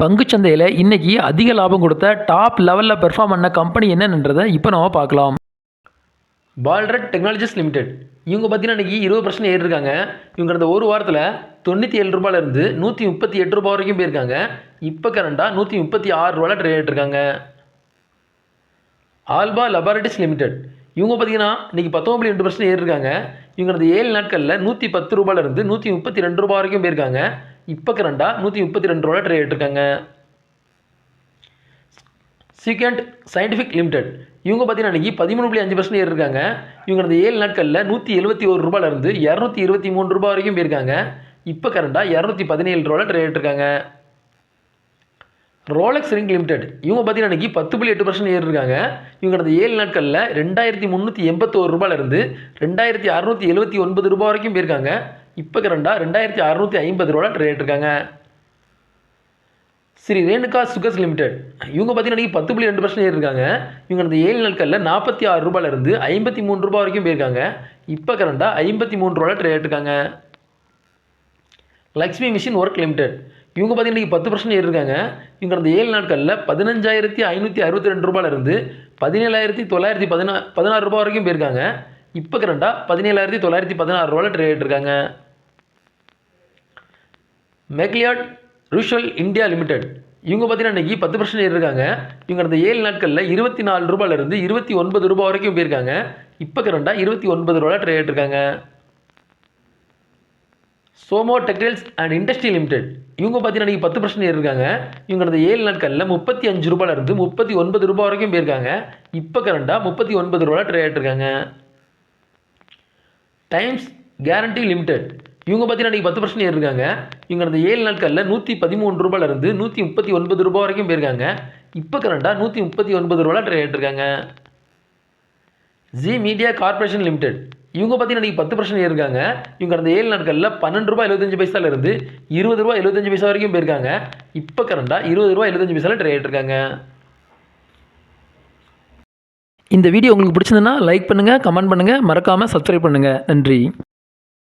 பங்குச்சந்தையில் இன்னைக்கு அதிக லாபம் கொடுத்த டாப் லெவலில் பெர்ஃபார்ம் பண்ண கம்பெனி என்னன்றதை இப்போ நம்ம பார்க்கலாம். பால்ரட் டெக்னாலஜிஸ் லிமிடெட் இவங்க பார்த்தீங்கன்னா இன்றைக்கி 20% ஏறிருக்காங்க. இவங்க கடந்த ஒரு வாரத்தில் ₹97 ₹138 வரைக்கும் போயிருக்காங்க. இப்போ கரண்டாக ₹136 ட்ரேட் ஆகிட்டுருக்காங்க. ஆல்பா லெபார்டரிஸ் லிமிடெட் இவங்க பார்த்தீங்கன்னா இன்றைக்கி 19.2% ஏறிருக்காங்க. இவங்க கடந்த 7 நாட்களில் ₹110 ₹132 வரைக்கும் போயிருக்காங்க. இப்போ கரண்டாக ₹132 ட்ரேட் ஆகிட்டுருக்காங்க. சீக்வெண்ட் சயின்டிஃபிக் லிமிடெட் இவங்க பார்த்தீங்கன்னா இன்றைக்கி 13.5% ஏறிருக்காங்க. இவங்க கடந்த 7 நாட்களில் ₹171 ₹223 வரைக்கும் போயிருக்காங்க. இப்போ கரண்டாக ₹217 ட்ரேட் ஆகிட்டுருக்காங்க. ரோலக்ஸ் ரிங் லிமிடெட் இவங்க பார்த்தீங்கன்னா இன்றைக்கி 10.8% ஏறிருக்காங்க. இவங்க கடந்த 7 நாட்களில் ₹2381 ₹2679 வரைக்கும் போயிருக்காங்க. இப்போ கரண்டாக ₹2650 ட்ரேட் ஆகிட்டுருக்காங்க. ஸ்ரீ ரேணுகா சுகர்ஸ் லிமிடெட் இவங்க பார்த்தீங்கன்னா இன்றைக்கி 10.2% ஏறிருக்காங்க. இவங்க கடந்த 7 நாட்களில் ₹46 ₹53 வரைக்கும் போயிருக்காங்க. இப்போ கரண்டாக ₹53 ட்ரேட் ஆகிட்டுருக்காங்க. லக்ஷ்மி மிஷின் ஒர்க் லிமிடெட் இவங்க பார்த்தீங்கன்னா இன்றைக்கி 10% ஏறிருக்காங்க. இவங்க கடந்த 7 நாட்களில் ₹15,562 ₹17,916 வரைக்கும் போயிருக்காங்க. இப்போ கரண்டாக ₹17,916 ட்ரேட் ஆகிட்டுருக்காங்க. மெக்லியாட் ரூஷல் இந்தியா லிமிடெட் இவங்க பார்த்தீங்கன்னா இன்றைக்கி 10% ஏறிருக்காங்க. இவங்க கடந்த 7 நாட்களில் ₹24 ₹29 வரைக்கும் போயிருக்காங்க. இப்போ கரண்டாக ₹29 ட்ரேட் ஆகிட்டுருக்காங்க. Soma textiles and industry limited இவங்க பார்த்தீங்கன்னா இன்றைக்கி 10% ஏறிருக்காங்க. இவங்க கடந்த 7 நாட்களில் ₹35 ₹39 வரைக்கும் போயிருக்காங்க. இப்போ கரண்டாக ₹39 ட்ரேட் ஆகிட்டுருக்காங்க. டைம்ஸ் கேரண்டி லிமிடெட் இவங்க பார்த்தீங்கன்னா இன்றைக்கி 10% ஏறிருக்காங்க. இவங்க கடந்த 7 நாட்களில் ₹113 ₹139 வரைக்கும் போயிருக்காங்க. இப்போ கரண்டாக ₹139 ட்ரேட் ஆகிட்டுருக்காங்க. ஜி மீடியா கார்பரேஷன் லிமிடெட் இவங்க பார்த்தீங்கன்னா இன்றைக்கி 10% ஏறிருக்காங்க. இவங்க கடந்த 7 நாட்களில் ₹12.75 ₹20.75 வரைக்கும் போயிருக்காங்க. இப்போ கரண்டாக ₹20.75 ட்ரேட் ஆகிட்டுருக்காங்க. இந்த வீடியோ உங்களுக்கு பிடிச்சிருந்ததுன்னா லைக் பண்ணுங்கள், கமெண்ட் பண்ணுங்கள், மறக்காமல் சப்ஸ்கிரைப் பண்ணுங்கள். நன்றி.